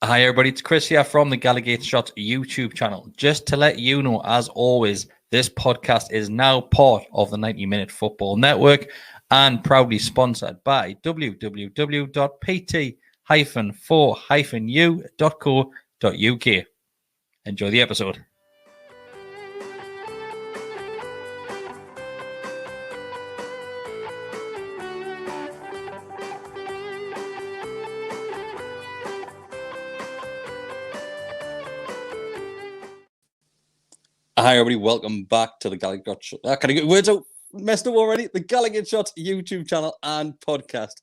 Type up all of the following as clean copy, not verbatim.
Hi everybody, it's Chris here from the Gallowgateshots YouTube channel. Just to let you know, as always, this podcast is now part of the 90-Minute Football Network and proudly sponsored by www.pt-4-u.co.uk. Enjoy the episode. Hi everybody, welcome back to the Gallowgateshots. Can I get words out? Messed up already. The Gallowgateshots YouTube channel and podcast.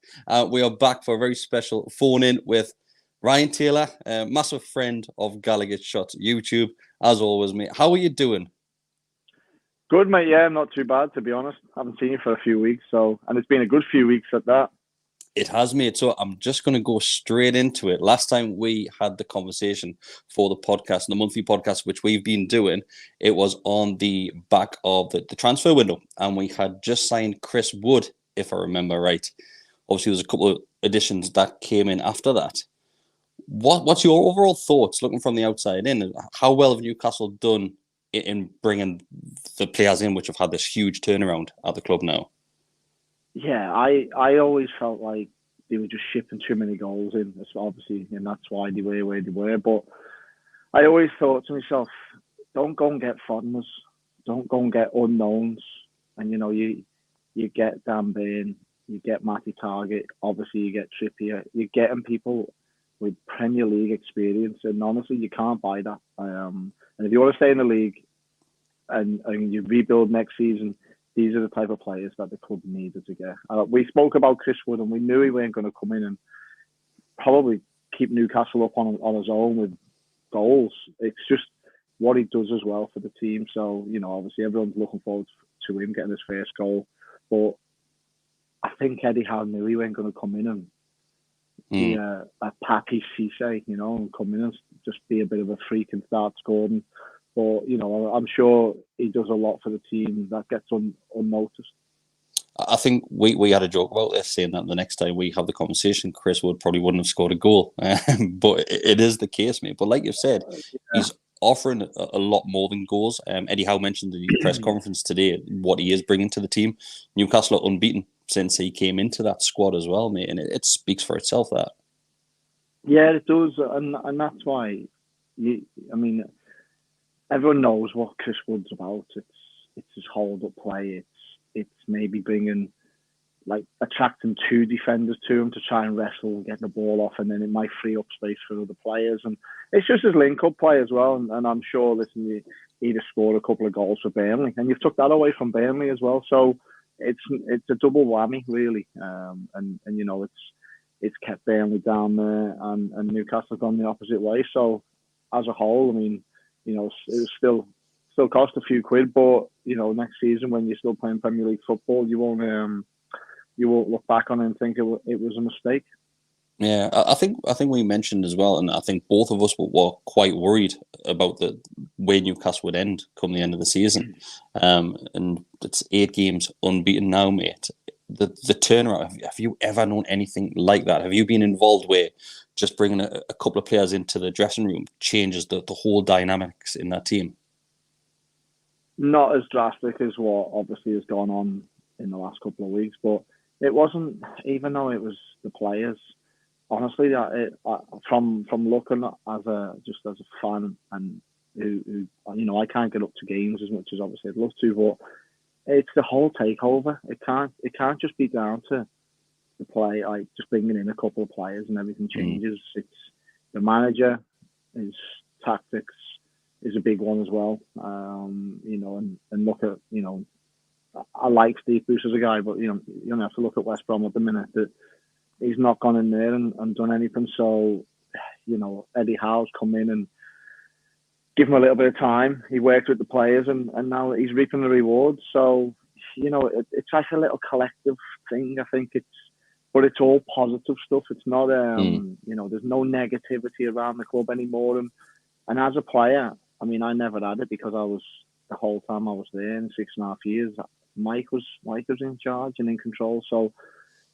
We are back for a very special phone-in with Ryan Taylor, a massive friend of Gallowgateshots YouTube. As always, mate. How are you doing? Good, mate. Yeah, not too bad, to be honest. I haven't seen you for a few weeks, and it's been a good few weeks at that. It has, mate. So I'm just going to go straight into it. Last time we had the conversation for the podcast, the monthly podcast, which we've been doing, it was on the back of the transfer window. And we had just signed Chris Wood, if I remember right. Obviously, there's a couple of additions that came in after that. What's your overall thoughts, looking from the outside in? How well have Newcastle done in bringing the players in, which have had this huge turnaround at the club now? Yeah, I always felt like they were just shipping too many goals in, obviously, and that's why they were where they were. But I always thought to myself, don't go and get foreigners, don't go and get unknowns. And you get Dan Burn, you get Matty Target, obviously you get Trippier. You're getting people with Premier League experience, and honestly, you can't buy that. And if you want to stay in the league and you rebuild next season, these are the type of players that the club needed to get. We spoke about Chris Wood, and we knew he weren't going to come in and probably keep Newcastle up on his own with goals. It's just what he does as well for the team. So, obviously everyone's looking forward to him getting his first goal. But I think Eddie Howe knew he weren't going to come in and be a Papi Cisse, and come in and just be a bit of a freak and start scoring. But, I'm sure he does a lot for the team that gets unnoticed. I think we had a joke about this, saying that the next time we have the conversation, Chris Wood probably wouldn't have scored a goal. But it is the case, mate. But like you've said, he's offering a lot more than goals. Eddie Howe mentioned in the press conference today what he is bringing to the team. Newcastle are unbeaten since he came into that squad as well, mate. And it speaks for itself, that. Yeah, it does. And that's why, everyone knows what Chris Wood's about. It's his hold-up play. It's maybe bringing, attracting two defenders to him to try and wrestle and get the ball off, and then it might free up space for other players. And it's just his link-up play as well. And I'm sure, he'd have scored a couple of goals for Burnley, and you've took that away from Burnley as well. So it's a double whammy, really. It's kept Burnley down there, and Newcastle gone the opposite way. So as a whole, it was still cost a few quid, but next season when you're still playing Premier League football, you won't look back on it and think it was a mistake. Yeah, I think we mentioned as well, and I think both of us were quite worried about the way Newcastle would end come the end of the season. And it's 8 games unbeaten now, mate. The turnaround, have you ever known anything like that? Have you been involved where just bringing a couple of players into the dressing room changes the whole dynamics in that team? Not as drastic as what obviously has gone on in the last couple of weeks, but it wasn't, even though it was the players. Honestly, from looking as a fan, and who I can't get up to games as much as obviously I'd love to, but it's the whole takeover. It can't just be down to the play, just bringing in a couple of players and everything changes. It's the manager, his tactics is a big one as well. And look at, I like Steve Bruce as a guy, but you have to look at West Brom at the minute that he's not gone in there and done anything. So, Eddie Howe's come in and give him a little bit of time. He worked with the players, and now he's reaping the rewards. So, it's like a little collective thing. I think but it's all positive stuff. It's not, there's no negativity around the club anymore. And as a player, I never had it because the whole time I was there in 6.5 years, Mike was in charge and in control. So,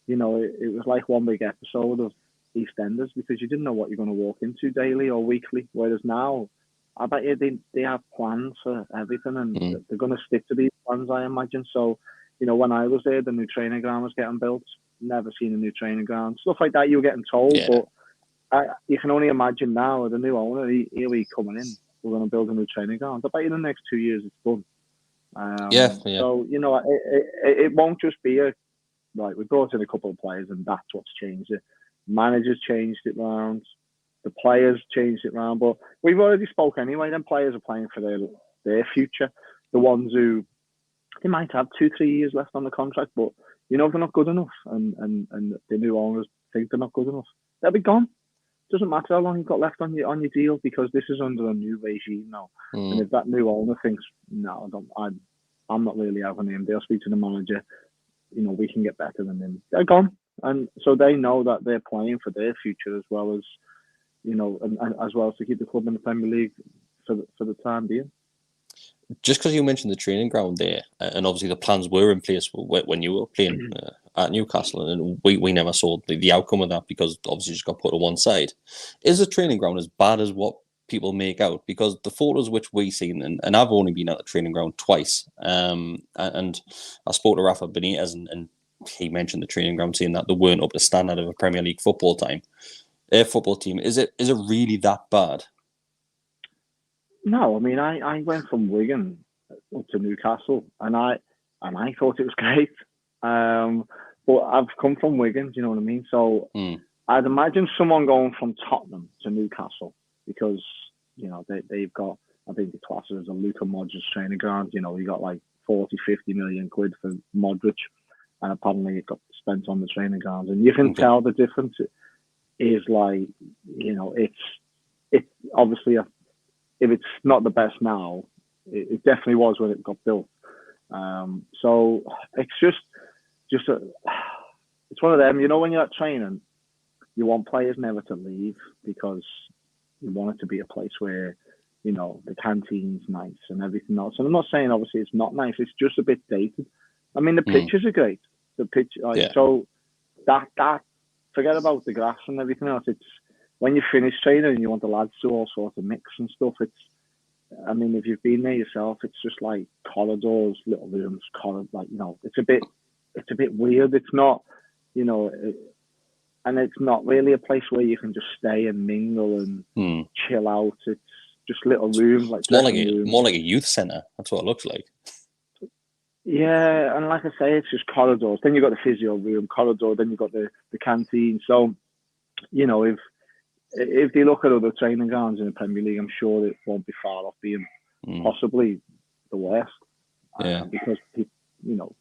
it was like one big episode of EastEnders because you didn't know what you're going to walk into daily or weekly. Whereas now, I bet you they have plans for everything, and they're going to stick to these plans, I imagine. So, when I was there, the new training ground was getting built. Never seen a new training ground. Stuff like that you were getting told, but you can only imagine now the new owner, he'll be coming in. We're going to build a new training ground. I bet in the next 2 years it's done. So, it won't just be we brought in a couple of players and that's what's changed it. Managers changed it round. The players changed it round. But we've already spoke anyway. Them players are playing for their future. The ones who, they might have 2-3 years left on the contract, but they're not good enough. And the new owners think they're not good enough. They'll be gone. Doesn't matter how long you've got left on your deal because this is under a new regime now. And if that new owner thinks, no, I'm not really having him, they'll speak to the manager. We can get better than him. They're gone, and so they know that they're playing for their future as well as, and as well as to keep the club in the Premier League for the time being. Just because you mentioned the training ground there, and obviously the plans were in place when you were playing at Newcastle, and we never saw the outcome of that because obviously it just got put to one side. Is the training ground as bad as what people make out? Because the photos which we've seen, and I've only been at the training ground twice, and I spoke to Rafa Benitez, and he mentioned the training ground, saying that they weren't up to standard of a Premier League football team. Is it really that bad? No, I mean, I went from Wigan up to Newcastle, and I thought it was great. But I've come from Wigan, do you know what I mean? So I'd imagine someone going from Tottenham to Newcastle because, they've got, I think the class is a Luka Modric training ground. You got like 40, 50 million quid for Modric, and apparently it got spent on the training ground. And you can tell the difference is like, it's obviously if it's not the best now, it definitely was when it got built. So it's just it's one of them. When you're at training, you want players never to leave because you want it to be a place where, the canteen's nice and everything else. And I'm not saying obviously it's not nice. It's just a bit dated. I mean, the pitches are great. The pitch, so that forget about the grass and everything else. It's when you finish training and you want the lads to all sorts of mix and stuff. I mean, if you've been there yourself, it's just like corridors, little rooms, it's a bit weird. It's not, and it's not really a place where you can just stay and mingle and chill out. It's just little rooms, like more like a youth centre. That's what it looks like. Yeah, and like I say, it's just corridors. Then you've got the physio room, corridor. Then you've got the canteen. So, if they look at other training grounds in the Premier League, I'm sure it won't be far off being possibly the worst. Because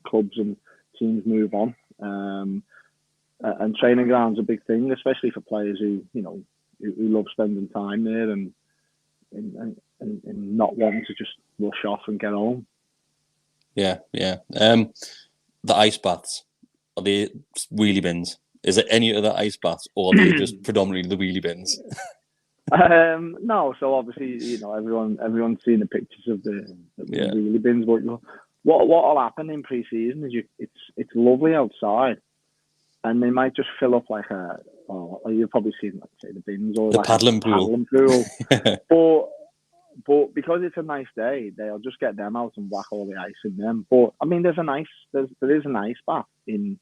clubs and teams move on, and training grounds are a big thing, especially for players who love spending time there and not wanting to just rush off and get home. Yeah. The ice baths, are they wheelie bins? Is there any other ice baths, or are they just predominantly the wheelie bins? No, so obviously, everyone's seen the pictures of the wheelie bins. But what will happen in pre-season is it's lovely outside, and they might just fill up like you've probably seen, like say, the bins or the like paddling pool. But because it's a nice day, they'll just get them out and whack all the ice in them. But I mean, there is an ice bath in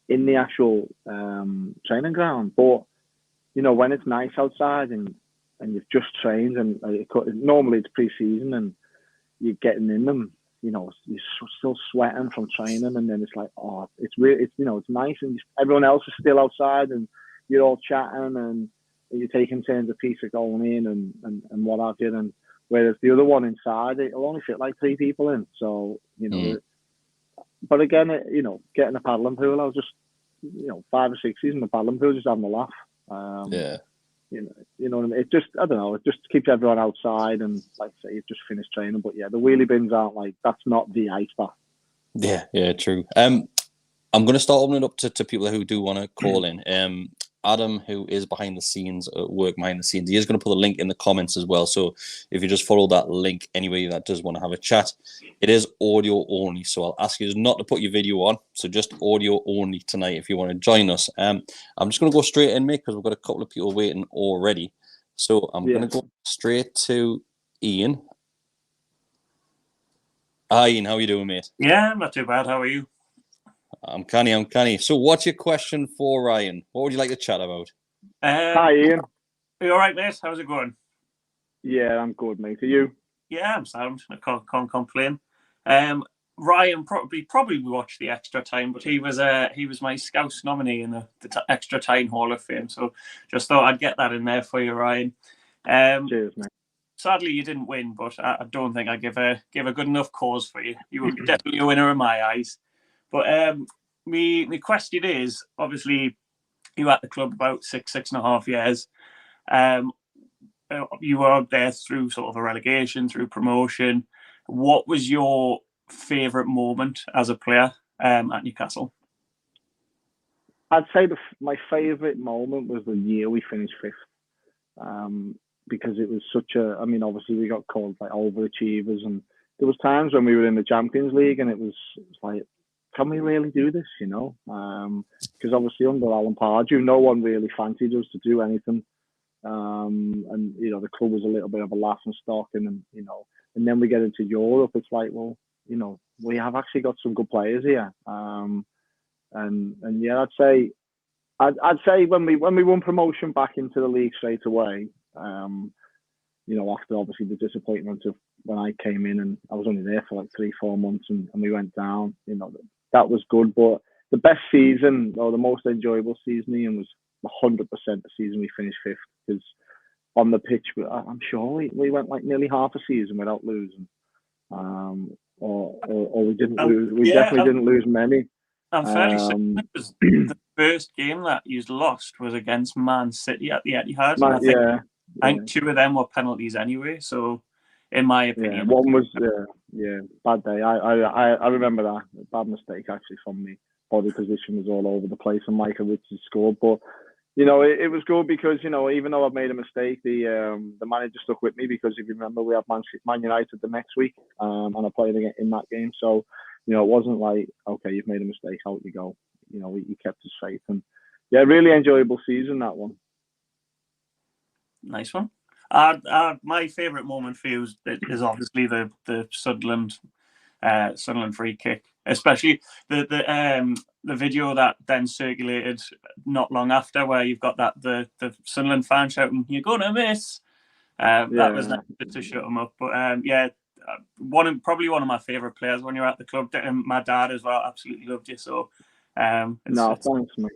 the actual training ground. But when it's nice outside and you've just trained and normally it's pre-season and you're getting in them, you're still sweating from training, and then it's like, it's really, it's nice, and everyone else is still outside and you're all chatting and you're taking turns a piece of going in and what have you. And whereas the other one inside, it'll only fit like 3 people in. So, but again, getting a paddling pool, I was just, 5 or 6 years in the paddling pool, just having a laugh. You know what I mean? It just, I don't know, it just keeps everyone outside and, like I say, you've just finished training. But yeah, the wheelie bins aren't like, that's not the ice bath. Yeah, true. I'm going to start opening up to people who do want to call in. Adam, who is behind the scenes, work behind the scenes. He is going to put a link in the comments as well. So if you just follow that link, anybody that does want to have a chat, it is audio only. So I'll ask you not to put your video on. So just audio only tonight if you want to join us. I'm just going to go straight in, mate, because we've got a couple of people waiting already. So I'm going to go straight to Ian. Hi, Ian. How are you doing, mate? Yeah, not too bad. How are you? I'm canny. So what's your question for Ryan? What would you like to chat about? Hi, Ian. Are you all right, mate? How's it going? Yeah, I'm good, mate. Are you? Yeah, I'm sound. I can't complain. Ryan probably watched the extra time, but he was my Scouts nominee in the extra time Hall of Fame. So just thought I'd get that in there for you, Ryan. Cheers, mate. Sadly, you didn't win, but I don't think I give a good enough cause for you. You were definitely a winner in my eyes. But my question is, obviously, you were at the club about six and a half years. You were there through sort of a relegation, through promotion. What was your favourite moment as a player at Newcastle? I'd say my favourite moment was the year we finished fifth. Because it was such a, I mean, obviously we got called like overachievers, and there was times when we were in the Champions League and it was like, can we really do this, you know? Because obviously under Alan Pardew, no one really fancied us to do anything. And, you know, the club was a little bit of a laughing stock, and you know, and then we get into Europe, it's like, well, you know, we have actually got some good players here. And yeah, I'd say when we won promotion back into the league straight away, you know, after obviously the disappointment of when I came in, and I was only there for like 3-4 months, and we went down, you know, that was good. But the best season, or the most enjoyable season, Ian, was 100% the season we finished fifth, because on the pitch, I'm sure we went like nearly half a season without losing, or we didn't lose. We definitely didn't lose many. I'm fairly certain it was the first game that you lost was against Man City at the Etihad. I think 2 of them were penalties anyway. So, in my opinion, one was bad day. I remember that bad mistake actually from me. Body position was all over the place, and Michael Richards scored. But you know, it was good because, you know, even though I've made a mistake, the manager stuck with me, because if you remember, we had Man United the next week, and I played in that game. So, you know, it wasn't like, okay, you've made a mistake, out you go. You know, he kept his faith, and yeah, really enjoyable season, that one. Nice one. My favourite moment for you is obviously the Sunderland free kick, especially the video that then circulated not long after, where you've got the Sunderland fan shouting, "You're gonna miss." That was nice to shut them up. But probably one of my favourite players when you're at the club. And my dad as well absolutely loved you. So thanks, mate.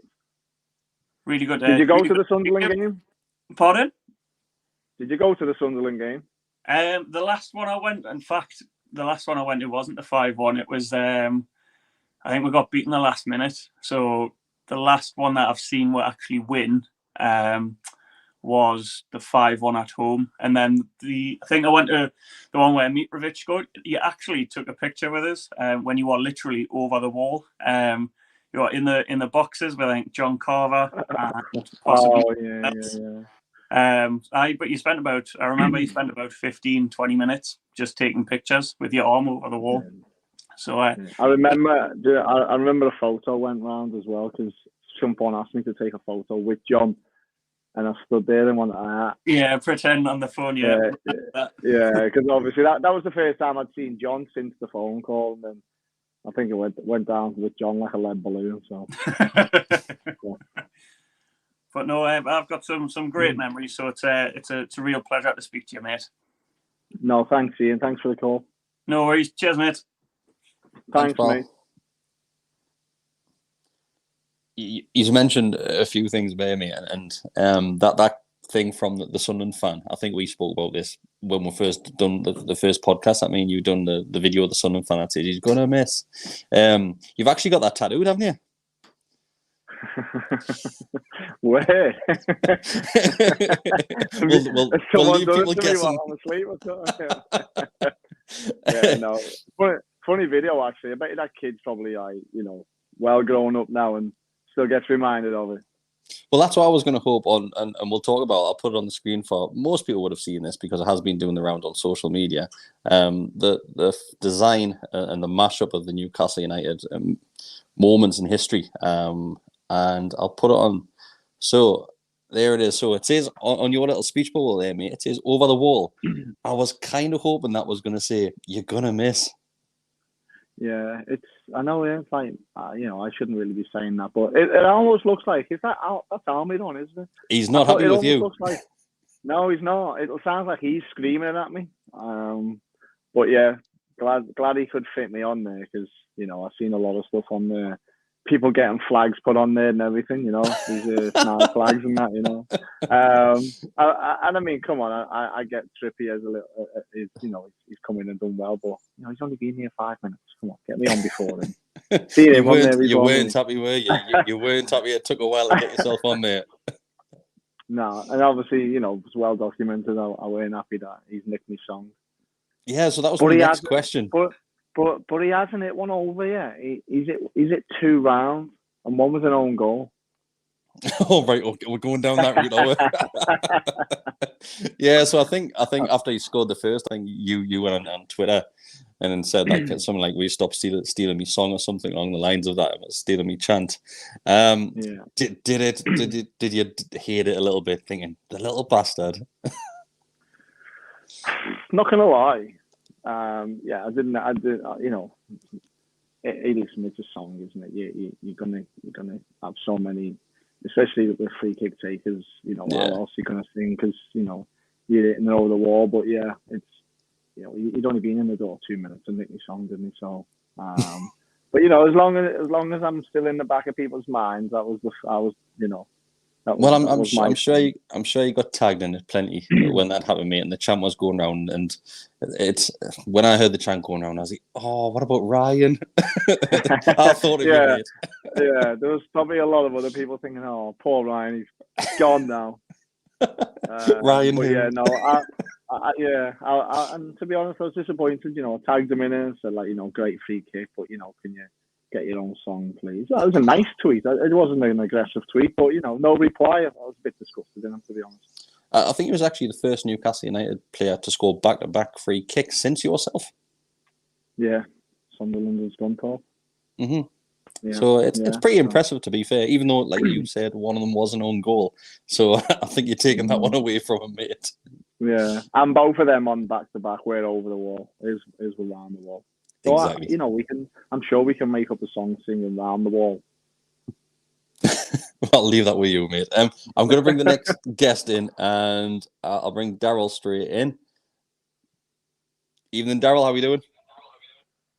Really good. Did you go to the Sunderland game? Pardon? Did you go to the Sunderland game? The last one I went, in fact, it wasn't the 5-1. It was, I think we got beaten the last minute. So the last one that I've seen we actually win was the 5-1 at home. And then I think I went to the one where Mitrovic scored. He actually took a picture with us when you were literally over the wall. You were in the boxes with, I think, John Carver and possibly but you spent about, I remember you spent about 15-20 minutes just taking pictures with your arm over the wall. So I remember a photo went round as well, because someone asked me to take a photo with John, and I stood there and went, pretend on the phone, because obviously that was the first time I'd seen John since the phone call, and then I think it went down with John like a lead balloon. So. But no, I've got some great memories, so it's a real pleasure to speak to you, mate. No, thanks, Ian. Thanks for the call. No worries. Cheers, mate. Thanks mate. He's mentioned a few things there, mate, and that thing from the Sunderland fan. I think we spoke about this when we first done the first podcast. I mean, you've done the video of the Sunderland fan that said he's gonna miss. You've actually got that tattooed, haven't you? Where? We'll leave people guessing. No. Funny video, actually. I bet that kid's probably, like, you know, well grown up now and still gets reminded of it. Well, that's what I was going to hope on, and we'll talk about. I'll put it on the screen for most people would have seen this because it has been doing the round on social media. The design and the mashup of the Newcastle United moments in history, and I'll put it on. So there it is. So it says on your little speech bubble there, mate. It says over the wall. I was kind of hoping that was going to say you're gonna miss. Yeah, I know it's like I shouldn't really be saying that, but it almost looks like that's Almiron, isn't it? He's not happy with you. Looks like, no, he's not. It sounds like he's screaming at me. But yeah, glad he could fit me on there because I've seen a lot of stuff on there. People getting flags put on there and everything, these snarl flags and that, and I mean, come on, I get Trippier as a little, he's come in and done well, but he's only been here 5 minutes. Come on, get me on before then. See him on there. You weren't happy, were you? You weren't happy. It took a while to get yourself on there. No, and obviously, it's well documented. I weren't happy that he's nicked my song. Yeah, so that was my next question. But he hasn't hit one over yet. He's hit 2 rounds, and one was an own goal. Oh right, we're going down that route. Yeah, so I think after he scored the first thing, you went on Twitter and then said like something like, "We stop stealing me song" or something along the lines of that. Stealing me chant. Yeah. Did you hate it a little bit, thinking the little bastard? Not gonna lie. Yeah, I didn't. It's a song, isn't it? You're gonna have so many, especially with free kick takers. What else you're gonna sing? Because you're hitting over the wall. But yeah, it's he'd only been in the door 2 minutes and nicked my song, didn't he? So, but as long as I'm still in the back of people's minds, I'm sure you got tagged in it plenty when that happened, mate. And the chant was going round, and it's when I heard the chant going round, I was like, "Oh, what about Ryan?" I thought of you, mate. Yeah, there was probably a lot of other people thinking, "Oh, poor Ryan, he's gone now." Ryan, but yeah, no, and to be honest, I was disappointed. I tagged him in it and said, like, great free kick, but can you get your own song, please? That was a nice tweet. It wasn't an aggressive tweet, but no reply. I was a bit disgusted in him, to be honest. I think he was actually the first Newcastle United player to score back-to-back free kicks since yourself. Yeah, Sunderland has done, Paul. Mm-hmm. Yeah, so it's pretty impressive, to be fair, even though, like you said, one of them was an own goal. So I think you're taking that one away from him, mate. Yeah, and both of them on back-to-back were over the wall. Is around the wall. So exactly. I'm sure we can make up a song singing "Round the Wall." I'll leave that with you, mate. I'm going to bring the next guest in, and I'll bring Daryl straight in. Evening, Daryl. How are you doing?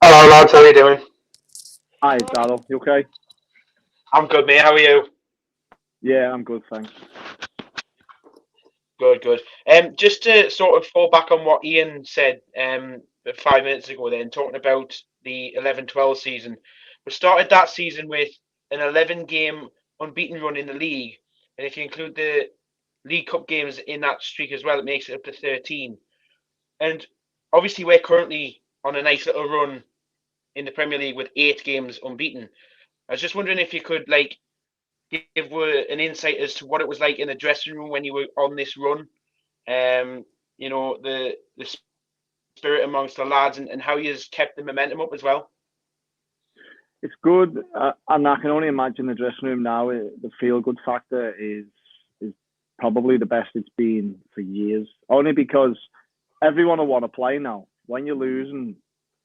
Hello, lads. How are you doing? Hi, Daryl. You okay? I'm good, mate. How are you? Yeah, I'm good, thanks. Good. Just to sort of fall back on what Ian said 5 minutes ago then, talking about the 11-12 season. We started that season with an 11-game unbeaten run in the league. And if you include the League Cup games in that streak as well, it makes it up to 13. And obviously we're currently on a nice little run in the Premier League with 8 games unbeaten. I was just wondering if you could give an insight as to what it was like in the dressing room when you were on this run. The spirit amongst the lads and how you kept the momentum up as well. It's good, and I can only imagine the dressing room now. The feel-good factor is probably the best it's been for years. Only because everyone will want to play now. When you're losing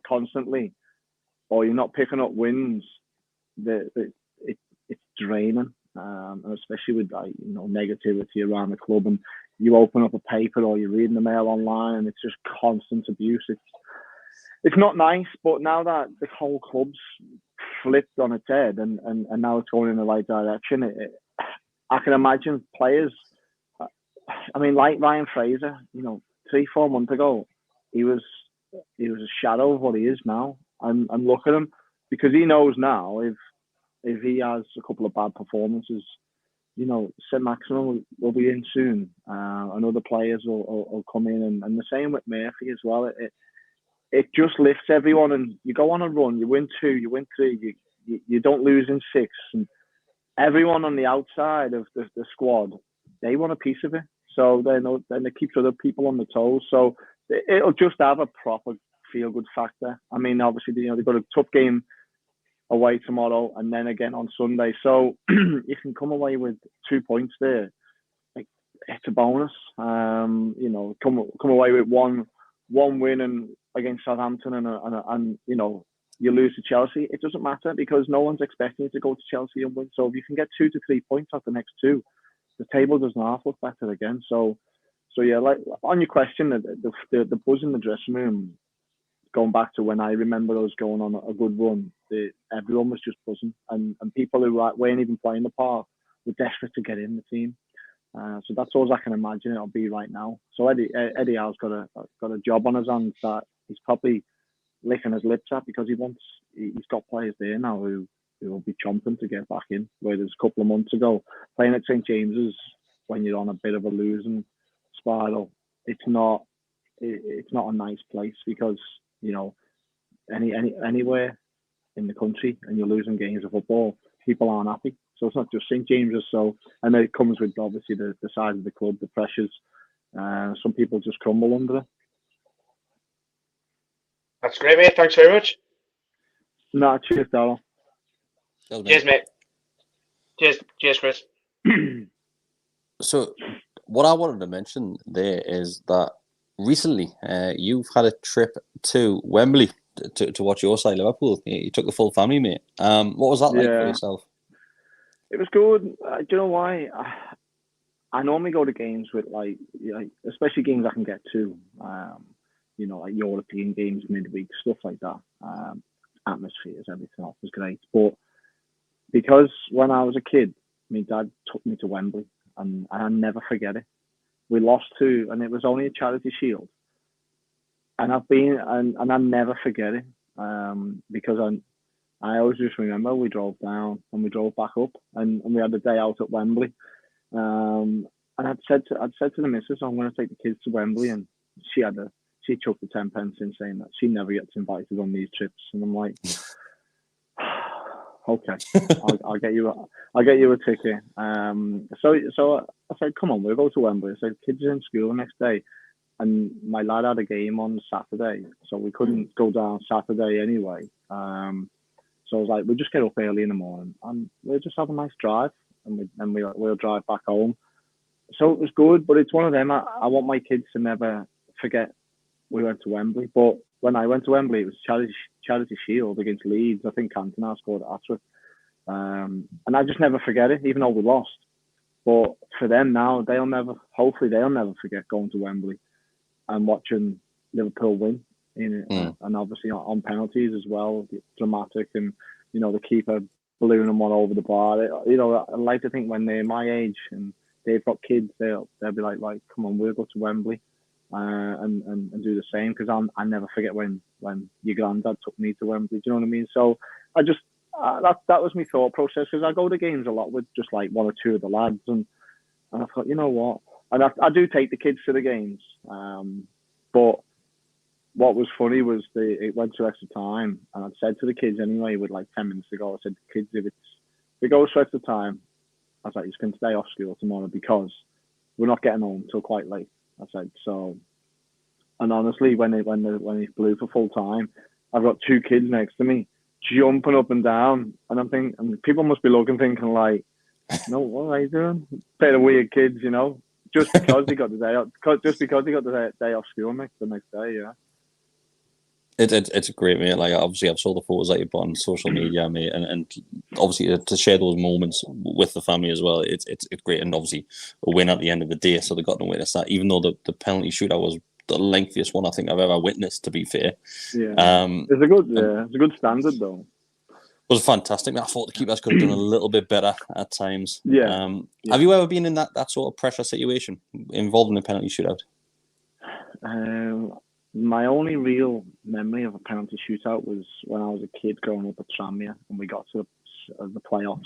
constantly, or you're not picking up wins, it's draining, and especially with negativity around the club. And you open up a paper or you're reading the mail online, and it's just constant abuse. It's not nice, but now that the whole club's flipped on its head and now it's going in the right direction, I can imagine players. I mean, like Ryan Fraser, 3-4 months ago, he was a shadow of what he is now. And look at him, because he knows now if he has a couple of bad performances, St. Maximin will be in soon, and other players will come in, and the same with Murphy as well. It just lifts everyone, and you go on a run, you win 2, you win 3, you don't lose in 6, and everyone on the outside of the squad, they want a piece of it. So then it keeps other people on the toes. So it'll just have a proper feel-good factor. I mean, obviously, they've got a tough game away tomorrow and then again on Sunday. So you can come away with 2 points there. Like, it's a bonus. Come away with one win and against Southampton and you lose to Chelsea. It doesn't matter because no one's expecting you to go to Chelsea and win. So if you can get 2 to 3 points off the next two, the table does not look better again. So yeah, like on your question, the buzz in the dressing room, going back to when I remember us going on a good run, everyone was just buzzing, and people who weren't even playing the part were desperate to get in the team. So that's all I can imagine it'll be right now. So Eddie Howe's got a job on his hands that he's probably licking his lips at because he's got players there now who will be chomping to get back in. Whereas a couple of months ago, playing at St James's when you're on a bit of a losing spiral, it's not a nice place because anywhere in the country and you're losing games of football, people aren't happy. So it's not just St James's. So and it comes with obviously the size of the club, the pressures. Some people just crumble under it. That's great, mate. Thanks very much. No, cheers, Darryl. Cheers, mate. Cheers, Chris. So, what I wanted to mention there is that recently you've had a trip to Wembley to watch your side, Liverpool. You took the full family, mate. What was that like for yourself? It was good. Do you know why? I normally go to games with especially games I can get to. Like European games, midweek, stuff like that. Atmospheres, everything else was great. But because when I was a kid, my dad took me to Wembley, and I never forget it. We lost and it was only a charity shield. And I've been, and I never forget it, because I always just remember we drove down and we drove back up, and we had a day out at Wembley. And I'd said to the missus, I'm going to take the kids to Wembley, and she chucked the 10 pence in, saying that she never gets invited on these trips, and I'm like, okay, I'll get you a ticket. So I said, come on, we'll go to Wembley. I said, kids are in school the next day, and my lad had a game on Saturday, so we couldn't go down Saturday anyway. So I was like, we'll just get up early in the morning and we'll just have a nice drive, and we'll drive back home. So it was good, but it's one of them. I want my kids to never forget we went to Wembley. But when I went to Wembley, it was Charity Shield against Leeds. I think Cantona scored a hat-trick. And I just never forget it, even though we lost. But for them now, hopefully they'll never forget going to Wembley and watching Liverpool win. And obviously on penalties as well, dramatic, and the keeper ballooning one over the bar. I like to think when they're my age and they've got kids, they'll be like, come on, we'll go to Wembley and do the same, because I never forget when your granddad took me to Wembley. Do you know what I mean? So I just that was my thought process, because I go to games a lot with just like one or two of the lads, and I thought, you know what, and I do take the kids to the games, but what was funny was it went to extra time, and I'd said to the kids anyway, with like 10 minutes ago, I said, kids, if it goes to extra time, I was like, you can stay off school tomorrow because we're not getting home till quite late. I said so, and honestly, when it blew for full time, I've got two kids next to me jumping up and down, and I'm thinking, and people must be thinking like, no, what are they doing? They're the weird kids, just because they got the day off, day off school the next day, yeah. It's great, mate. Like, obviously, I've saw the photos that you put on social media, mate, and obviously to share those moments with the family as well. It's great, and obviously a win at the end of the day, so they got to witness that. Even though the penalty shootout was the lengthiest one I think I've ever witnessed, to be fair. Yeah, it's a good standard though. It was fantastic. I thought the keepers could have done a little bit better at times. Yeah. Have you ever been in that sort of pressure situation involved in a penalty shootout? My only real memory of a penalty shootout was when I was a kid growing up at Tranmere, and we got to the playoffs.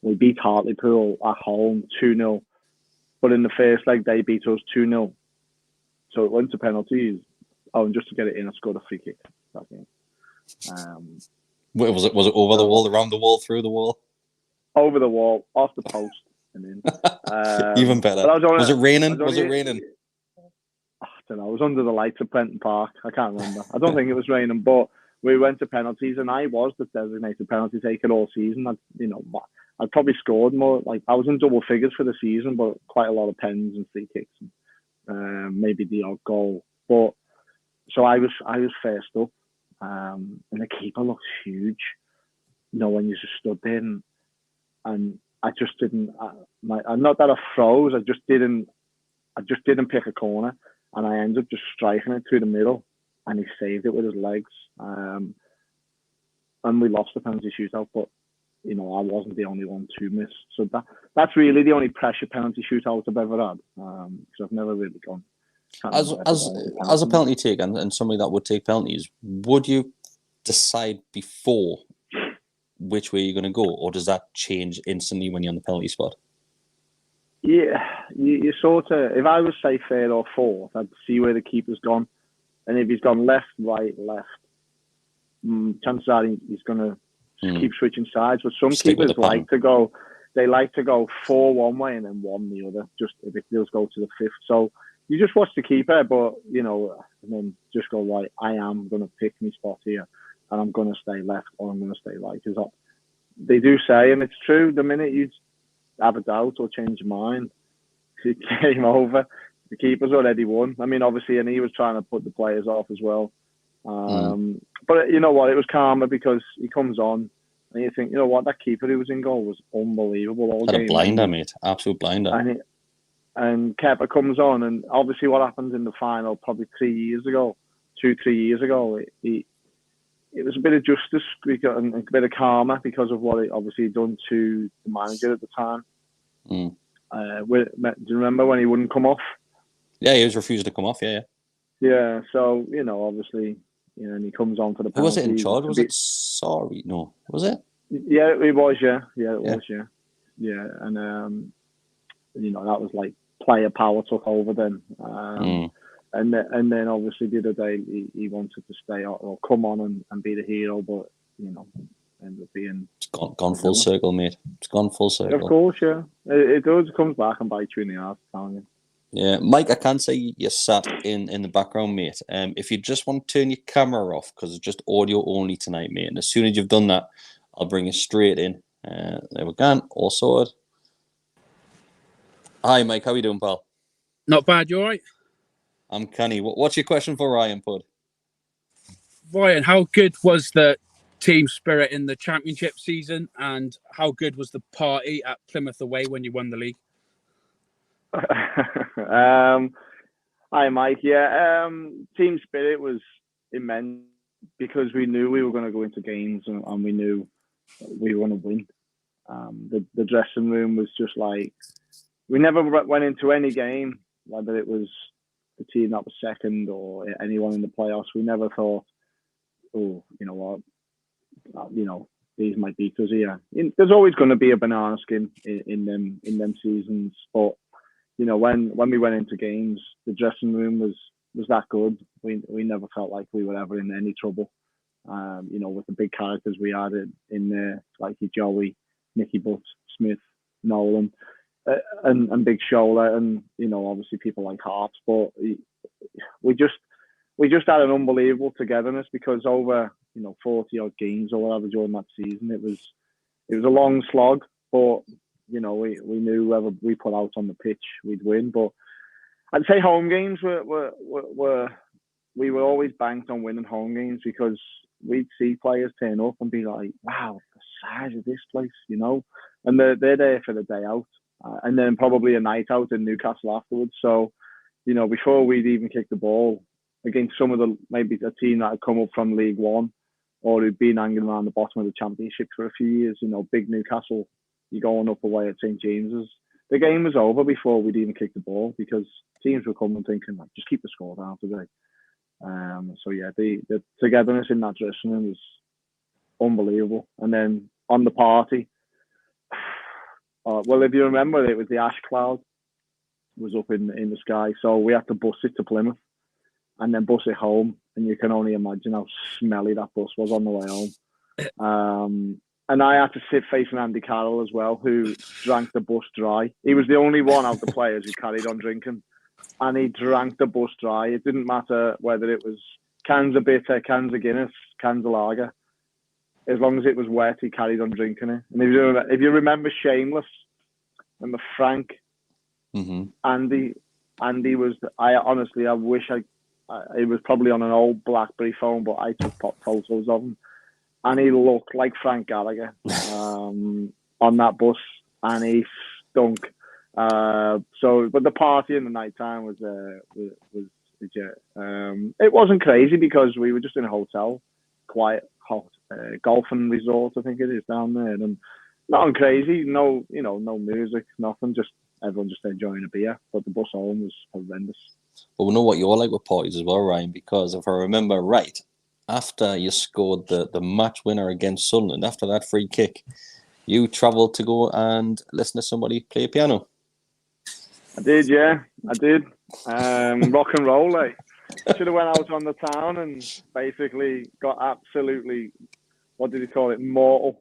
We beat Hartlepool at home 2-0, but in the first leg they beat us 2-0. So it went to penalties. Oh, and just to get it in, I scored a free kick that game. Was it over the wall, around the wall, through the wall? over the wall, off the post, and in. Even better. Was it raining? Was it raining? I don't know. It was under the lights of Prenton Park. I can't remember. I don't think it was raining, but we went to penalties, and I was the designated penalty taker all season. I'd probably scored more. Like, I was in double figures for the season, but quite a lot of pens and free kicks, and maybe the odd goal. But so I was first up, and the keeper looked huge. When you just stood there, and I just didn't. Not that I froze. I just didn't pick a corner, and I ended up just striking it through the middle, and he saved it with his legs. And we lost the penalty shootout, but I wasn't the only one to miss. So that's really the only pressure penalty shootout I've ever had, because I've never really gone. As a penalty taker and somebody that would take penalties, would you decide before which way you're going to go, or does that change instantly when you're on the penalty spot? Yeah, you sort of. If I was, say, third or fourth, I'd see where the keeper's gone, and if he's gone left, right, left, chances are he's going to keep switching sides. But some keepers like to go. They like to go 4 one way and then 1 the other. Just if it does go to the fifth, so you just watch the keeper, but and then just go right. I am going to pick my spot here, and I'm going to stay left or I'm going to stay right. Because they do say, and it's true, the minute you have a doubt or change your mind, it's game over. The keeper's already won. I mean, obviously, and he was trying to put the players off as well. But you know what? It was calmer because he comes on and you think, that keeper who was in goal was unbelievable all game. Had a blinder, mate. Absolute blinder. And Kepa comes on, and obviously what happens in the final, probably 3 years ago, 2-3 years ago, it was a bit of justice and a bit of karma because of what it obviously had done to the manager at the time. Do you remember when he wouldn't come off? Yeah, he was refusing to come off, yeah. Yeah, so, obviously, and he comes on for the penalty. Who was it in charge? Was it Sorry? No, was it? Yeah, it was, yeah. Yeah, it was, yeah. Yeah, and, that was like player power took over then. And then obviously the other day he wanted to stay or come on and be the hero, but ended up being. It's gone full circle, mate. It's gone full circle. Of course, yeah. It does. It comes back and bites you in the ass, telling you. Yeah, Mike, I can't say you're sat in the background, mate. If you just want to turn your camera off because it's just audio only tonight, mate, and as soon as you've done that, I'll bring you straight in. There we go. All sorted. Hi, Mike. How are you doing, pal? Not bad. You all right? I'm canny. What's your question for Ryan, Pud? Ryan, how good was the team spirit in the championship season, and how good was the party at Plymouth away when you won the league? Hi, Mike. Yeah, team spirit was immense because we knew we were going to go into games and we knew we were going to win. The dressing room was just like, we never went into any game, whether it was the team that was second or anyone in the playoffs. We never thought, oh, you know what, these might beat us here. There's always going to be a banana skin in them seasons, but when we went into games, the dressing room was that good. We never felt like we were ever in any trouble. With the big characters we had in there, like Joey, Nicky Butt, Smith, Nolan, and Big Shoulder, and obviously people like Hart. But we just had an unbelievable togetherness because over 40 odd games or whatever during that season, it was a long slog, but we knew whoever we put out on the pitch, we'd win. But I'd say home games we were always banked on winning home games because we'd see players turn up and be like, wow, the size of this place, and they're there for the day out, and then probably a night out in Newcastle afterwards. So, before we'd even kick the ball against some of maybe a team that had come up from League One or who'd been hanging around the bottom of the Championship for a few years, big Newcastle, you're going up away at St James's. The game was over before we'd even kick the ball because teams were coming thinking, like, just keep the score down today. So yeah, the togetherness in that dressing room was unbelievable. And then on the party, well, if you remember, it was the ash cloud was up in the sky, so we had to bus it to Plymouth and then bus it home. And you can only imagine how smelly that bus was on the way home. And I had to sit facing Andy Carroll as well, who drank the bus dry. He was the only one of the players who carried on drinking. And he drank the bus dry. It didn't matter whether it was cans of bitter, cans of Guinness, cans of lager. As long as it was wet, he carried on drinking it. And if you remember Shameless, remember Frank, Andy was. I wish it was probably on an old BlackBerry phone, but I took photos of him, and he looked like Frank Gallagher on that bus, and he stunk. But the party in the night time was legit. It wasn't crazy because we were just in a hotel, quiet, hot golfing resort, I think it is down there, and nothing crazy. No music, nothing. Just everyone just enjoying a beer. But the bus home was horrendous. Well, we know what you're like with parties as well, Ryan, because if I remember right, after you scored the match winner against Sunderland, after that free kick, you travelled to go and listen to somebody play piano. I did, yeah. I did. Rock and roll, like. Should have went out on the town and basically got absolutely, what did he call it, mortal.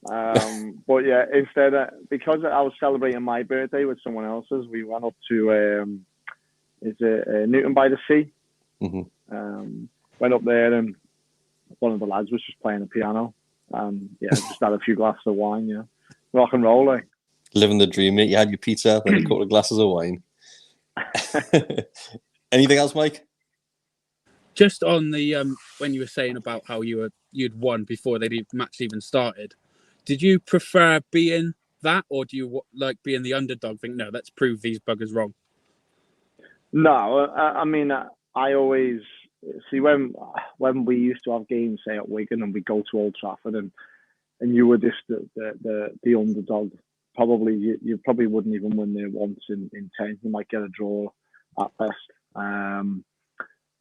But yeah, instead, because I was celebrating my birthday with someone else's, we went up to Newton by the Sea. Went up there and one of the lads was just playing the piano. Just had a few glasses of wine, yeah. Rock and roll, like. Living the dream, mate. You had your pizza, then a couple of glasses of wine. Anything else, Mike? Just on the when you were saying about how you'd won before the match even started, did you prefer being that, or do you like being the underdog? Think, no, let's prove these buggers wrong. No, I mean, I always see when we used to have games, say at Wigan, and we go to Old Trafford, and you were just the underdog. Probably you probably wouldn't even win there once in 10. You might get a draw at best.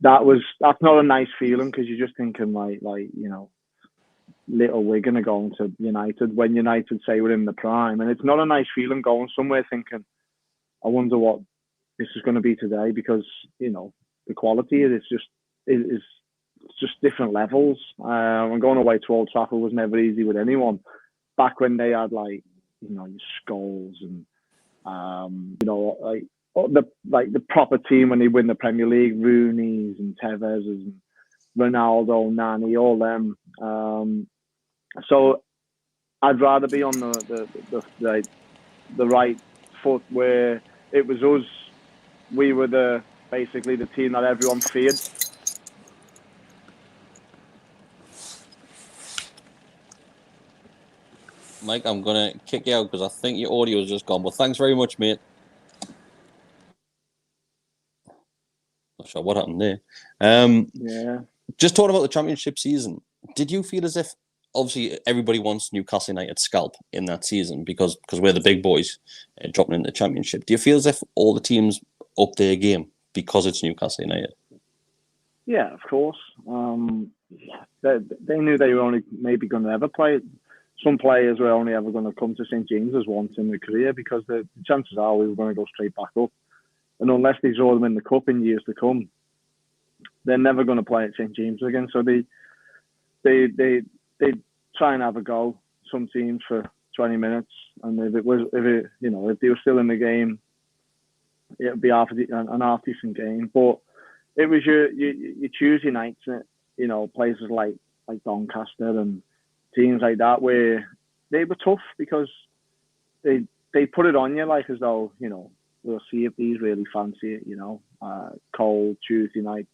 That's not a nice feeling because you're just thinking like little Wigan are going to United when United say we're in the prime, and it's not a nice feeling going somewhere thinking, I wonder what this is going to be today, because the quality is just different levels. And going away to Old Trafford was never easy with anyone. Back when they had your Scholes and the proper team when they win the Premier League, Rooney's and Tevez and Ronaldo, Nani, all them. So I'd rather be on the right foot where it was us. We were basically the team that everyone feared. Mike, I'm going to kick you out because I think your audio is just gone. But thanks very much, mate. Not sure what happened there. Yeah. Just talking about the championship season, did you feel as if, obviously, everybody wants Newcastle United scalp in that season because we're the big boys dropping into the championship? Do you feel as if all the teams up their game because it's Newcastle United? Yeah, of course. They knew they were only maybe going to ever play. Some players were only ever going to come to St James's once in their career because the chances are we were going to go straight back up. And unless they draw them in the cup in years to come, they're never going to play at St James's again. So they try and have a go. Some teams for 20 minutes, and if they were still in the game, it'd be an half decent game. But it was your Tuesday nights, places like Doncaster and teams like that where they were tough because they put it on you like as though we'll see if these really fancy it. Cold Tuesday night,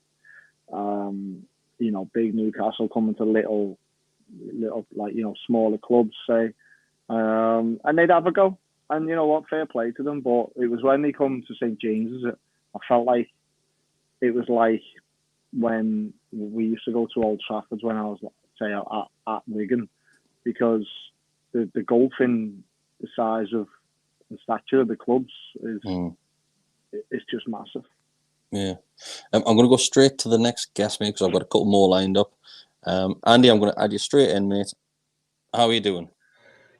big Newcastle coming to little smaller clubs, say, and they'd have a go. And you know what, fair play to them. But it was when they come to St James's, I felt like it was like when we used to go to Old Trafford when I was, say, at Wigan, because the gulf in the size of the stature of the clubs is just massive. Yeah. I'm going to go straight to the next guest, mate, because I've got a couple more lined up. Andy, I'm going to add you straight in, mate. How are you doing?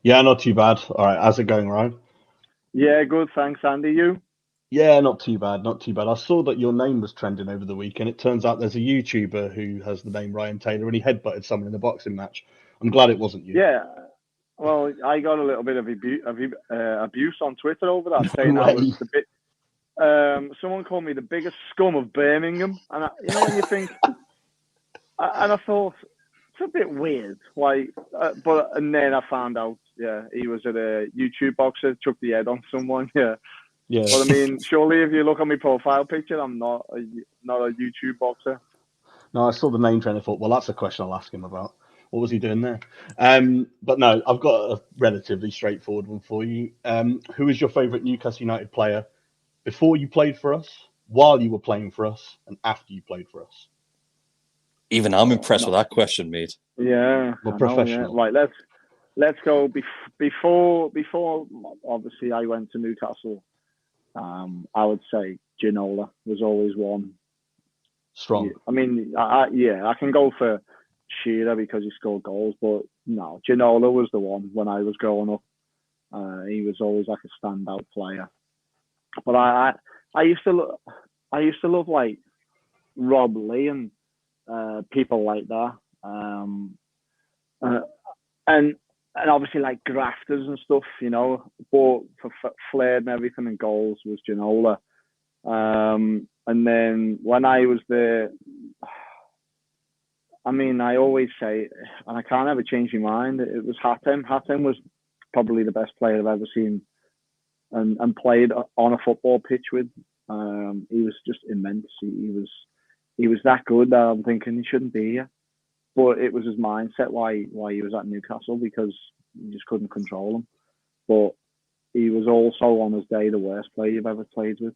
Yeah, not too bad. All right, how's it going, Ryan? Yeah, good, thanks, Andy. You? Yeah, not too bad, not too bad. I saw that your name was trending over the weekend. It turns out there's a YouTuber who has the name Ryan Taylor, and he headbutted someone in a boxing match. I'm glad it wasn't you. Yeah, Well, I got a little bit of abuse on Twitter over that, No saying I was way. the bit. Someone called me the biggest scum of Birmingham, and when you think, and I thought it's a bit weird, like, and then I found out, he was at a YouTube boxer, chuck the head on someone, Yeah. But I mean, surely if you look at my profile picture, I'm not a YouTube boxer. No, I saw the name trend and thought, well, that's a question I'll ask him about. What was he doing there? But no, I've got a relatively straightforward one for you. Who is your favourite Newcastle United player before you played for us, while you were playing for us, and after you played for us? Even I'm impressed with that question, mate. Yeah, Well, professional. Right, let's go before. Obviously, I went to Newcastle. I would say Ginola was always one. Strong. I mean, I can go for Shearer because he scored goals, but no, Ginola was the one when I was growing up. He was always like a standout player. But I used to love like Rob Lee and people like that, and obviously like grafters and stuff, But for flair and everything and goals was Ginola. And then when I was there, I mean, I always say, and I can't ever change my mind, it was Hatem. Hatem was probably the best player I've ever seen and played on a football pitch with. He was just immense. He was that good that I'm thinking he shouldn't be here. But it was his mindset why he was at Newcastle, because you just couldn't control him. But he was also on his day the worst player you've ever played with,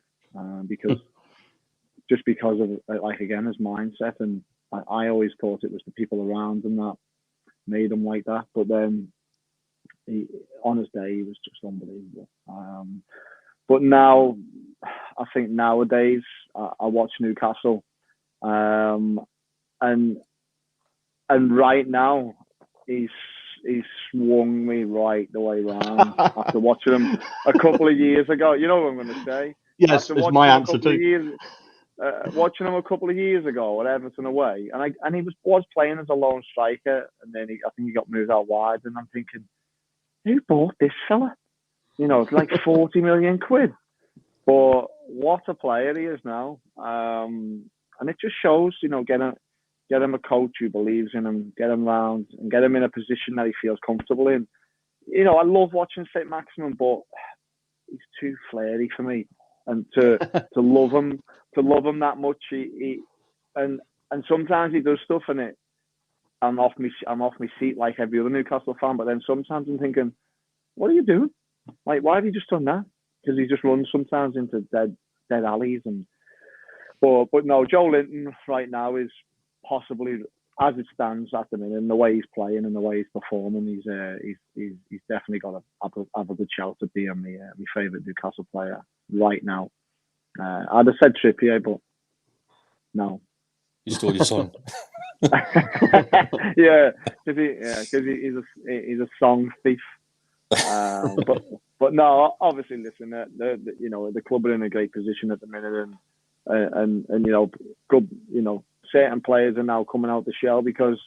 because of, like, again, his mindset. And I always thought it was the people around him that made him like that. But then on his day, he was just unbelievable. But now, I think nowadays, I watch Newcastle, and right now, he's swung me right the way around after watching him a couple of years ago. You know what I'm going to say? Yes, it's my answer too. Watching him a couple of years ago at Everton away, and he was playing as a lone striker, and then I think he got moved out wide, and I'm thinking, who bought this fella? It's like 40 million quid. But what a player he is now. And it just shows, get him a coach who believes in him, get him round and get him in a position that he feels comfortable in. I love watching St. Maximin, but he's too flary for me. And to love him that much, and sometimes he does stuff in it. I'm off my seat like every other Newcastle fan, but then sometimes I'm thinking, what are you doing? Like, why have you just done that? Because he just runs sometimes into dead alleys. But no, Joelington right now is possibly, as it stands at the minute, and the way he's playing and the way he's performing, he's definitely got to have a good shout at being my favourite Newcastle player right now. I'd have said Trippier, but no. You stole your son. Yeah, because he's a song thief. But no, obviously, listen, the club are in a great position at the minute, and good, certain players are now coming out the shell because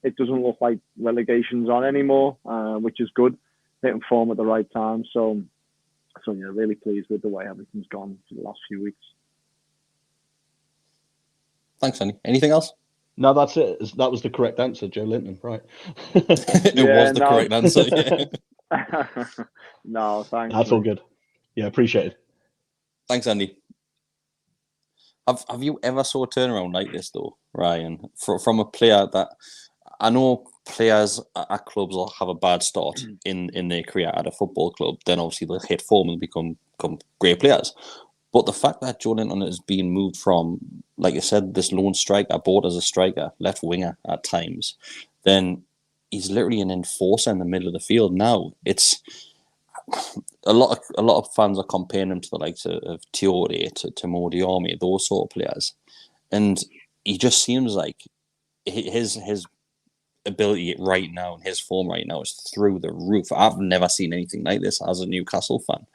it doesn't look like relegation's on anymore, which is good. Hitting form at the right time, so yeah, really pleased with the way everything's gone for the last few weeks. Thanks, Andy. Anything else? No, that's it. That was the correct answer, Joelington. Right. It was the correct answer. Yeah. No, thanks. That's all good. Yeah, appreciate it. Thanks, Andy. Have you ever saw a turnaround like this though, Ryan? From a player that I know players at clubs will have a bad start in their career at a football club, then obviously they'll hit form and become great players. But the fact that Joelington has been moved from, like you said, this lone striker, bought as a striker, left winger at times, then he's literally an enforcer in the middle of the field. Now it's a lot of fans are comparing him to the likes of Tiore, to Modiami, those sort of players, and he just seems like his ability right now and his form right now is through the roof. I've never seen anything like this as a Newcastle fan.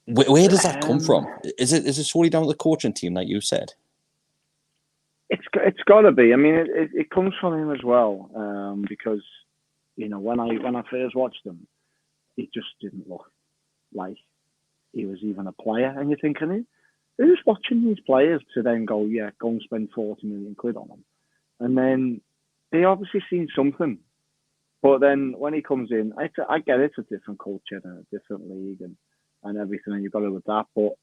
Where does that come from? Is it solely down to the coaching team, like you said? It's got to be. I mean, it comes from him as well, because when I first watched him, he just didn't look like he was even a player. And you're thinking, who's watching these players to then go and spend 40 million quid on them? And then they obviously seen something. But then when he comes in, I get it's a different culture and a different league and everything, and you've got to adapt. But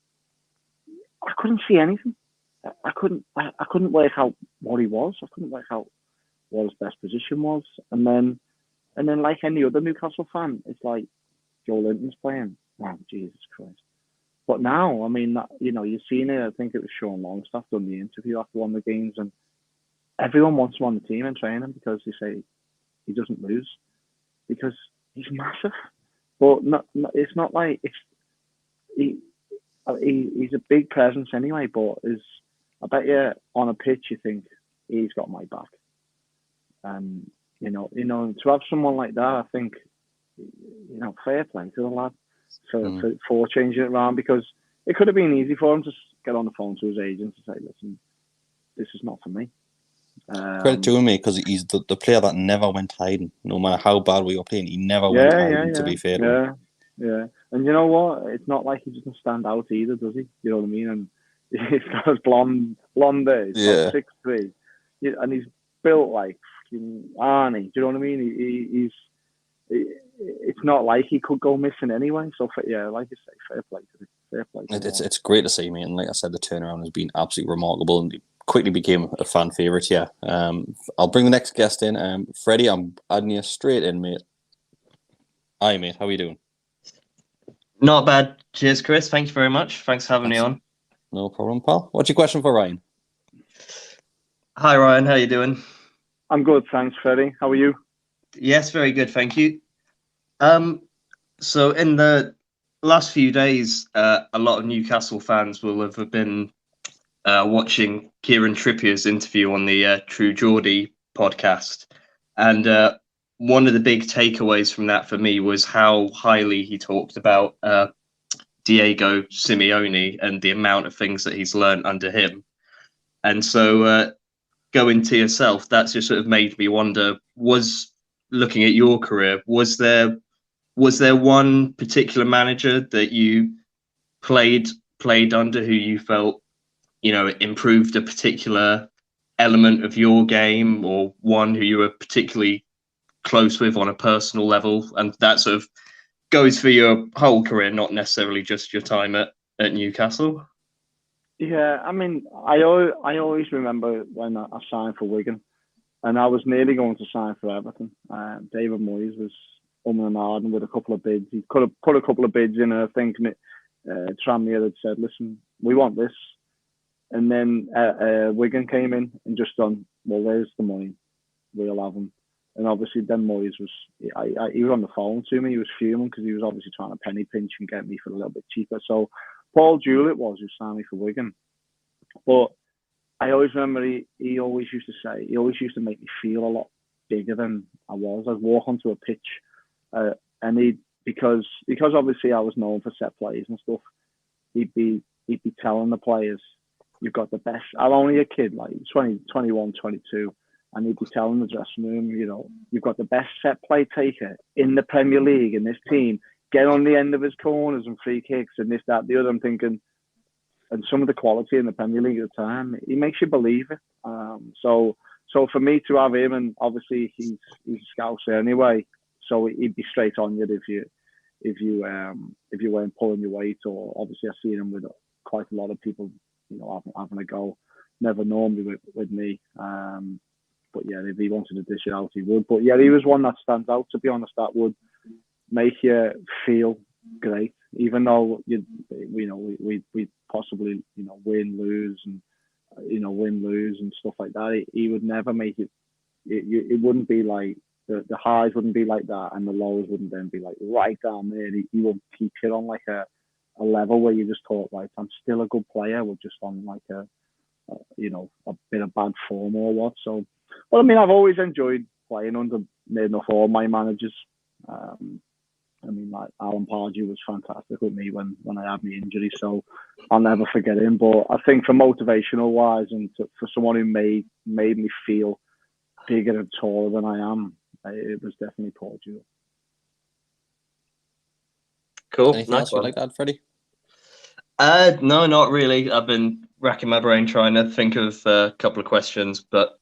I couldn't see anything. I couldn't work out what he was. I couldn't work out what his best position was. And then like any other Newcastle fan, it's like Joelington's playing. Oh, Jesus Christ. But now, I mean, you've seen it. I think it was Sean Longstaff done the interview after one of the games, and everyone wants him on the team and training because they say he doesn't lose because he's massive. But it's not like he's a big presence anyway. But I bet you on a pitch you think he's got my back. And to have someone like that, I think fair play to the lad for changing it around, because it could have been easy for him to get on the phone to his agent and say, listen, this is not for me. Credit to him, mate, because he's the player that never went hiding. No matter how bad we were playing, he never went hiding, to be fair to him. Yeah. And you know what? It's not like he doesn't stand out either, does he? You know what I mean? And he's got his blonde hair. He's got 6'3", and he's built like Arnie. Do you know what I mean? It's not like he could go missing anyway. So like you say, fair play to him. Fair play. It's great to see, mate. And like I said, the turnaround has been absolutely remarkable, and he quickly became a fan favourite. Yeah. I'll bring the next guest in. Freddie, I'm adding you straight in, mate. Hi, mate. How are you doing? Not bad. Cheers, Chris. Thank you very much. Thanks for having me on. No problem, pal. What's your question for Ryan? Hi, Ryan. How you doing? I'm good, thanks, Freddie. How are you? Yes, very good. Thank you. So in the last few days, a lot of Newcastle fans will have been watching Kieran Trippier's interview on the True Geordie podcast. And one of the big takeaways from that for me was how highly he talked about Diego Simeone and the amount of things that he's learned under him. And so going to yourself, that's just sort of made me wonder, looking at your career, was there one particular manager that you played under who you felt, improved a particular element of your game, or one who you were particularly close with on a personal level? And that sort of goes for your whole career, not necessarily just your time at Newcastle. Yeah, I mean, I always remember when I signed for Wigan, and I was nearly going to sign for Everton. David Moyes was and ahhing with a couple of bids. He could have put a couple of bids in, and I think Tranmere had said, listen, we want this. And then Wigan came in and just done, well, there's the money. We'll have him. And obviously then Moyes he was on the phone to me. He was fuming because he was obviously trying to penny pinch and get me for a little bit cheaper. So Paul Jewell it was who signed me for Wigan. But I always remember he always used to make me feel a lot bigger than I was. I'd walk onto a pitch and because obviously I was known for set plays and stuff, he'd be telling the players, you've got the best. I'm only a kid, like 20, 21, 22. And he'd be telling the dressing room, you've got the best set play taker in the Premier League in this team. Get on the end of his corners and free kicks and this, that, the other. I'm thinking, and some of the quality in the Premier League at the time, he makes you believe it. So for me to have him, and obviously he's a Scouser anyway, so he'd be straight on you if you weren't pulling your weight. Or obviously I've seen him with quite a lot of people, having a go. Never normally with me. But yeah, if he wanted to dish it out, he would. But yeah, he was one that stands out, to be honest, that would make you feel great, even though we possibly win, lose and stuff like that. He would never make it. It wouldn't be like the highs wouldn't be like that, and the lows wouldn't then be like right down there. He would keep it on like a level where you just thought, right, I'm still a good player. We're just on like a bit of bad form or what. So. Well, I mean, I've always enjoyed playing under near enough all my managers. I mean, like Alan Pardew was fantastic with me when I had my injury, so I'll never forget him. But I think for motivational wise, and for someone who made me feel bigger and taller than I am, it was definitely Portugal. Cool. Anything Nice else you'd one. like to add, Freddie? No, not really. I've been racking my brain trying to think of a couple of questions, but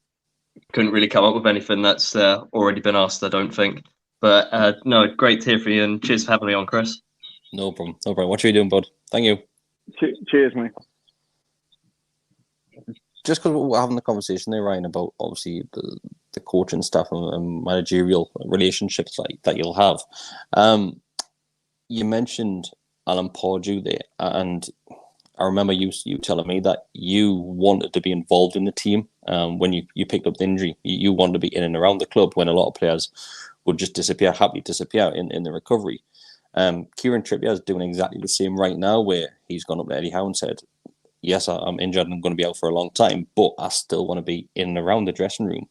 couldn't really come up with anything that's already been asked, I don't think. But no, great to hear from you, and cheers for having me on, Chris. No problem. No problem. What are you doing, bud? Thank you. Cheers, mate. Just because we're having the conversation there, Ryan, about obviously the coaching staff and managerial relationships like that you'll have. You mentioned Alan Pardew there, and I remember you telling me that you wanted to be involved in the team when you picked up the injury. You wanted to be in and around the club when a lot of players would just happily disappear in the recovery. Kieran Trippier is doing exactly the same right now, where he's gone up to Eddie Howe and said, yes, I'm injured and I'm going to be out for a long time, but I still want to be in and around the dressing room.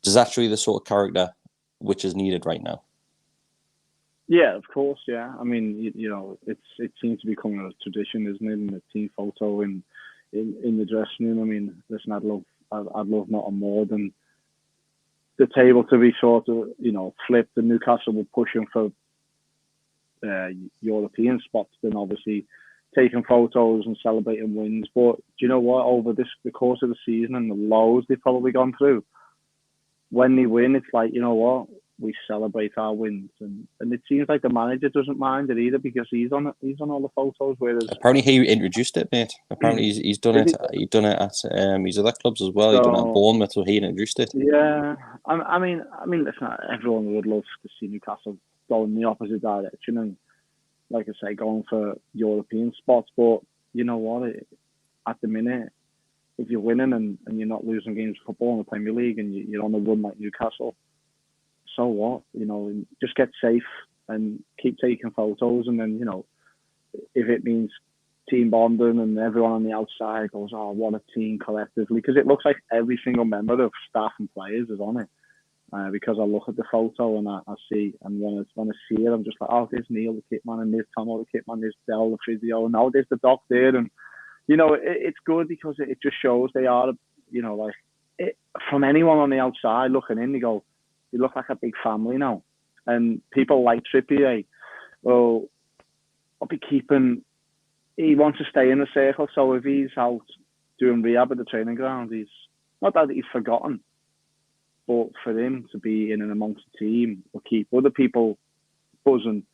Does that show you the sort of character which is needed right now? Yeah, of course. Yeah, I mean, you know, it seems to be becoming a tradition, isn't it? In the team photo in the dressing room. I mean, listen, I'd love nothing more than the table to be sort of, you know, flipped, and Newcastle were pushing for European spots, then obviously taking photos and celebrating wins. But do you know what? Over the course of the season and the lows they've probably gone through, when they win, it's like, you know what? We celebrate our wins, and it seems like the manager doesn't mind it either, because he's on all the photos. Whereas apparently he introduced it, mate. Apparently he's done it. He's done it at his other clubs as well. He's done it at Bournemouth, so he introduced it. Yeah, I mean, listen, everyone would love to see Newcastle go in the opposite direction, and like I say, going for European spots. But you know what? At the minute, if you're winning and you're not losing games of football in the Premier League, and you're on a run like Newcastle, so what? You know, just get safe and keep taking photos, and then, you know, if it means team bonding and everyone on the outside goes, oh, what a team collectively, because it looks like every single member of staff and players is on it. Because I look at the photo and I see, and when I see it, I'm just like, oh, there's Neil the kit man, and there's Tomo the kit man, there's Del the physio, and now there's the doc there, and you know, it's good because it just shows they are, you know, like from anyone on the outside looking in, they go, they look like a big family now. And people like Trippier, well, I'll be keeping. He wants to stay in the circle, so if he's out doing rehab at the training ground, he's not that he's forgotten, but for him to be in and amongst the team will keep other people buzzing,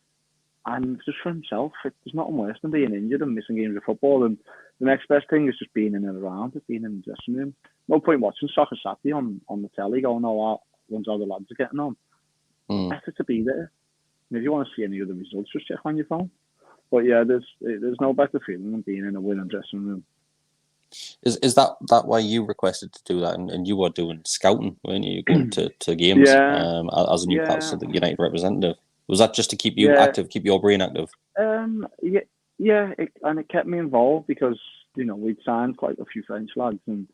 and just for himself, there's nothing worse than being injured and missing games of football. And the next best thing is just being in and around it, being in the dressing room. No point watching Soccer Saturday on the telly going, oh, once all the lads are getting on. Better to be there. And if you want to see any other results, just check on your phone. But yeah, there's no better feeling than being in a winning dressing room. Is that why you requested to do that, and you were doing scouting, weren't you? Going to games as a Newcastle United representative. Was that just to keep you active, keep your brain active? Yeah, it kept me involved because, you know, we'd signed quite a few French lads, and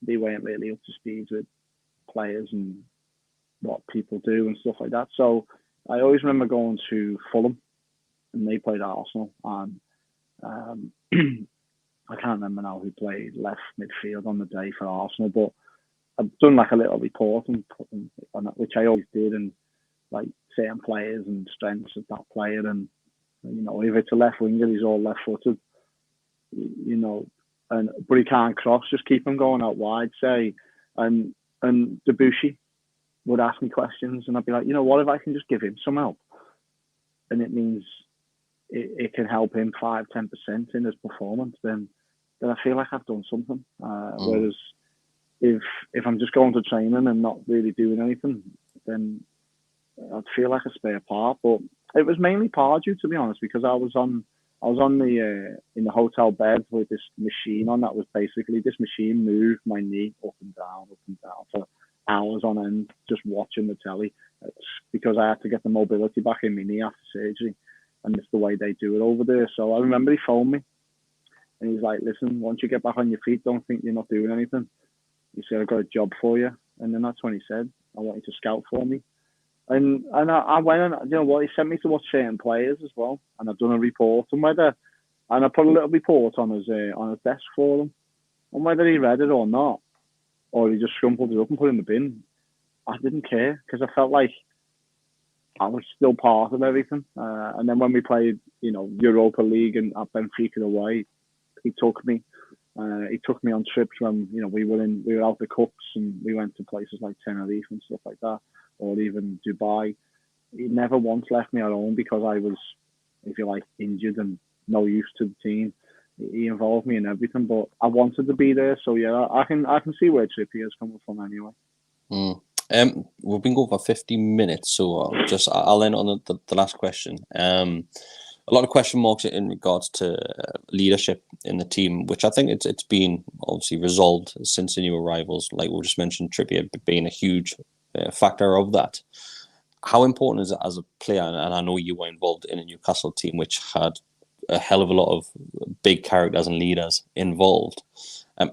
they weren't really up to speed with players and what people do and stuff like that. So I always remember going to Fulham, and they played Arsenal, and I can't remember now who played left midfield on the day for Arsenal, but I've done like a little report and which I always did, and like certain players and strengths of that player, and you know, if it's a left winger, he's all left footed, you know, but he can't cross, just keep him going out wide, say, and Debussy would ask me questions, and I'd be like, you know what, if I can just give him some help, and it means it can help him 5-10% in his performance, then I feel like I've done something. Whereas if I'm just going to training and not really doing anything, then I'd feel like a spare part. But it was mainly Pardew, to be honest, because I was on the in the hotel bed with this machine on. That was basically, this machine moved my knee up and down for hours on end, just watching the telly. It's because I had to get the mobility back in my knee after surgery, and it's the way they do it over there. So I remember he phoned me, and he's like, listen, once you get back on your feet, don't think you're not doing anything. He said, I've got a job for you. And then that's when he said, I want you to scout for me. And I went, and you know what, he sent me to watch certain players as well. And I've done a report, and I put a little report on his desk for him. And whether he read it or not, or he just scrumpled it up and put it in the bin, I didn't care because I felt like I was still part of everything. And then when we played, Europa League and at Benfica away, he took me. He took me on trips when we were out the cups and we went to places like Tenerife and stuff like that, or even Dubai. He never once left me alone because I was, if you like, injured and no use to the team. He involved me in everything, but I wanted to be there. So yeah, I can see where Trippier is coming from anyway. We've been going for 50 minutes, so I'll end on the last question. A lot of question marks in regards to leadership in the team, which I think it's been obviously resolved since the new arrivals. Like we just mentioned, Trippier being a huge factor of that. How important is it as a player? And I know you were involved in a Newcastle team which had a hell of a lot of big characters and leaders involved.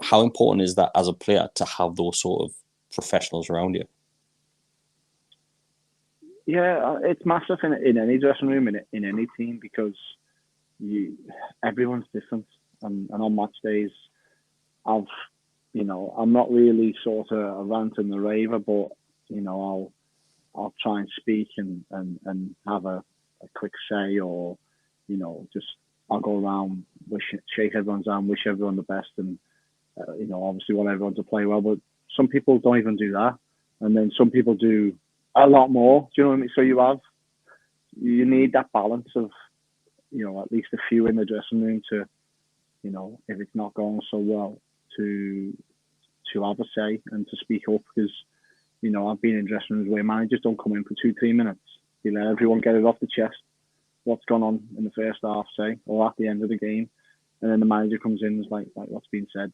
How important is that as a player to have those sort of professionals around you? Yeah, it's massive in any dressing room, in any team, because everyone's different. And on match days, I'm not really sort of a rant and a raver, but I'll try and speak and have a quick say, or just I'll go around, shake everyone's hand, wish everyone the best, and obviously want everyone to play well. But some people don't even do that, and then some people do a lot more. Do you know what I mean? So you need that balance of at least a few in the dressing room to if it's not going so well to have a say and to speak up, because I've been in dressing rooms where managers don't come in for 2-3 minutes. You let everyone get it off the chest, what's gone on in the first half, say, or at the end of the game, and then the manager comes in and is like what's been said,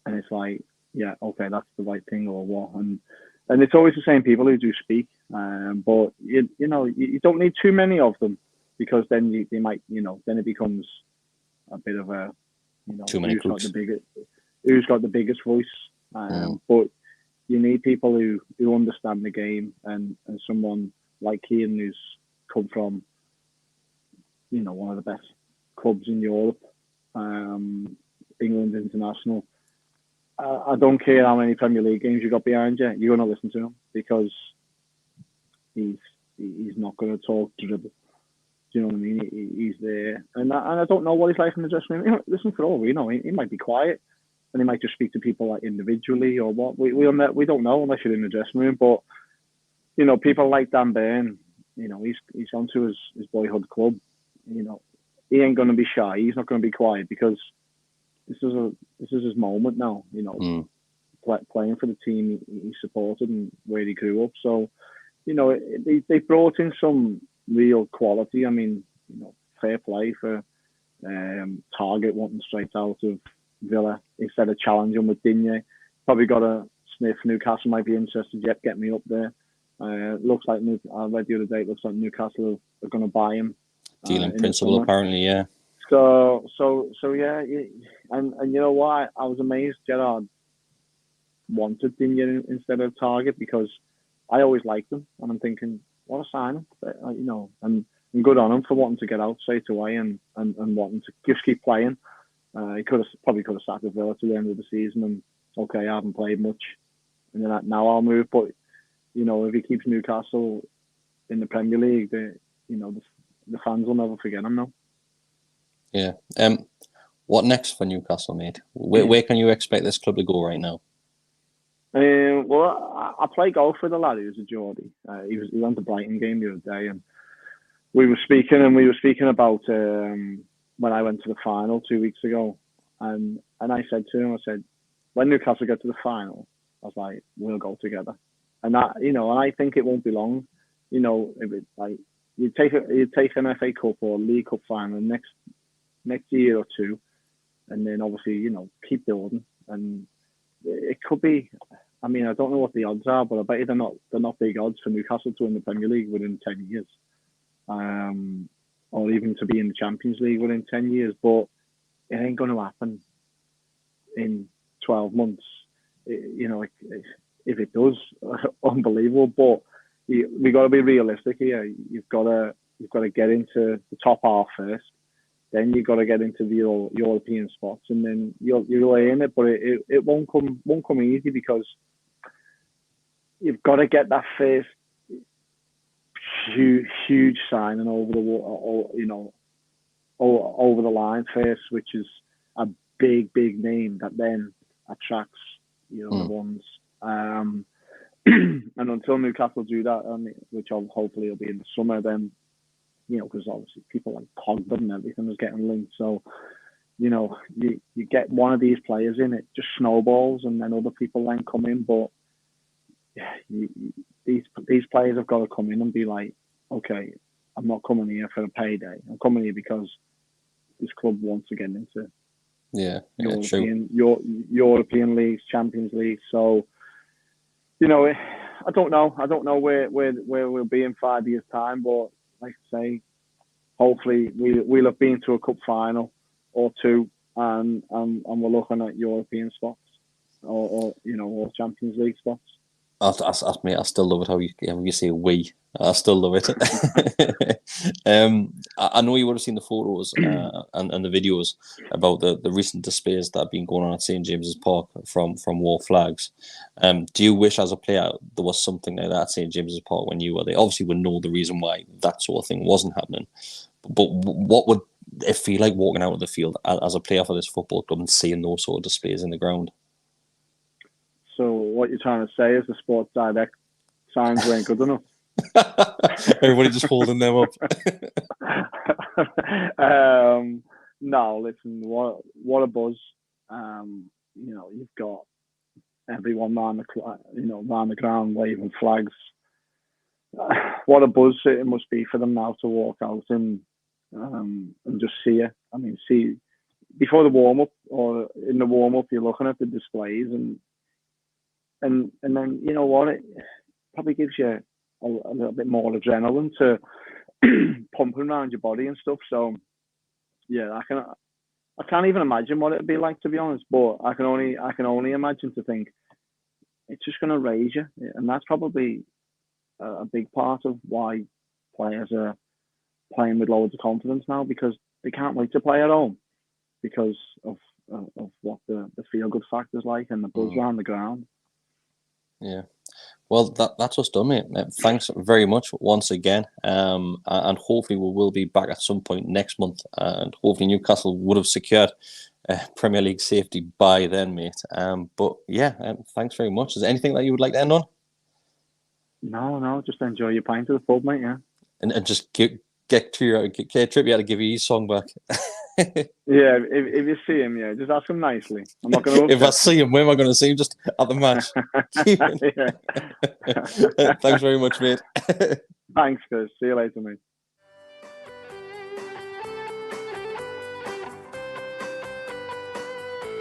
and it's like, yeah, okay, that's the right thing or what, and it's always the same people who do speak, but you don't need too many of them, because then they might then it becomes a bit of a too many groups. Who's got the biggest voice, but you need people who understand the game, and someone like Kieran who's come from one of the best clubs in Europe, England international. I don't care how many Premier League games you got behind you, you're going to listen to him, because he's not going to talk dribble. Do you know what I mean? He's there, and I don't know what he's like in the dressing room. Listen, for all we know, he might be quiet, and he might just speak to people like individually or what. We don't know unless you're in the dressing room. But people like Dan Burn, he's onto his boyhood club. He ain't going to be shy. He's not going to be quiet, because this is his moment now. Playing for the team he supported and where he grew up. So they brought in some real quality. I mean, fair play for Target wanting straight out of Villa instead of challenging with Digne. Probably got a sniff. Newcastle might be interested. Yet get me up there. Looks like I read the other day. It looks like Newcastle are going to buy him. Deal in principle, apparently, yeah. So yeah, and you know what? I was amazed Gerrard wanted Digne instead of Target, because I always liked him, and I'm thinking, what a signing, and good on him for wanting to get out straight away and wanting to just keep playing. He probably could have sat at Villa to the end of the season and okay, I haven't played much, and then now I'll move. But if he keeps Newcastle in the Premier League, the fans will never forget him now. Yeah. What next for Newcastle, mate? Where can you expect this club to go right now? Well, I play golf with a lad who's a Geordie. He went to Brighton game the other day, and we were speaking about when I went to the final 2 weeks ago, and I said to him, I said, when Newcastle get to the final, I was like, we'll go together, and that and I think it won't be long. If it like you take an FA Cup or League Cup final next year or two, and then obviously keep building, and it could be. I mean, I don't know what the odds are, but I bet you they're not big odds for Newcastle to win the Premier League within 10 years, or even to be in the Champions League within 10 years. But it ain't going to happen in 12 months. If it does, unbelievable. But we got to be realistic here. You've got to get into the top half first. Then you've got to get into the European spots, and then you'll earn it. But it won't come easy, because you've got to get that first huge signing over over the line first, which is a big name that then attracts the ones. And until Newcastle do that, which hopefully will be in the summer, then because obviously people like Pogba and everything is getting linked, so you get one of these players in, it just snowballs, and then other people then come in. But these players have got to come in and be like, okay, I'm not coming here for a payday. I'm coming here because this club wants to get into European leagues, Champions League. So, I don't know. I don't know where we'll be in 5 years' time, but like I say, hopefully we'll have been to a cup final or two, and we're looking at European spots or Champions League spots. Mate, I still love it how you say we. I still love it. I know you would have seen the photos and the videos about the recent displays that have been going on at St James's Park from war flags. Do you wish, as a player, there was something like that at St James's Park when you were there? Obviously, we know the reason why that sort of thing wasn't happening. But what would it feel like walking out of the field as a player for this football club and seeing those sort of displays in the ground? So what you're trying to say is the Sports Direct signs weren't good enough. Everybody just holding them up. No, listen, what a buzz. You've got everyone around the ground waving flags. What a buzz it must be for them now to walk out and just see it. I mean, see before the warm up or in the warm up, you're looking at the displays and then you know what, it probably gives you a little bit more adrenaline to pumping around your body and stuff. So yeah, I can't even imagine what it'd be like, to be honest. But I can only imagine to think it's just going to raise you, and that's probably a big part of why players are playing with loads of confidence now, because they can't wait to play at home because of what the feel good factor's like and the buzz around the ground. Yeah, well, that's us done, mate. Thanks very much once again, and hopefully we will be back at some point next month, and hopefully Newcastle would have secured Premier League safety by then, mate. But yeah, thanks very much. Is there anything that you would like to end on? No, just enjoy your pint at the pub, mate. Yeah, and just get Trippier to give you his song back. Yeah, if you see him, yeah, just ask him nicely. I'm not going to. If I see him, where am I going to see him? Just at the match. Thanks very much, mate. Thanks, Chris. See you later, mate.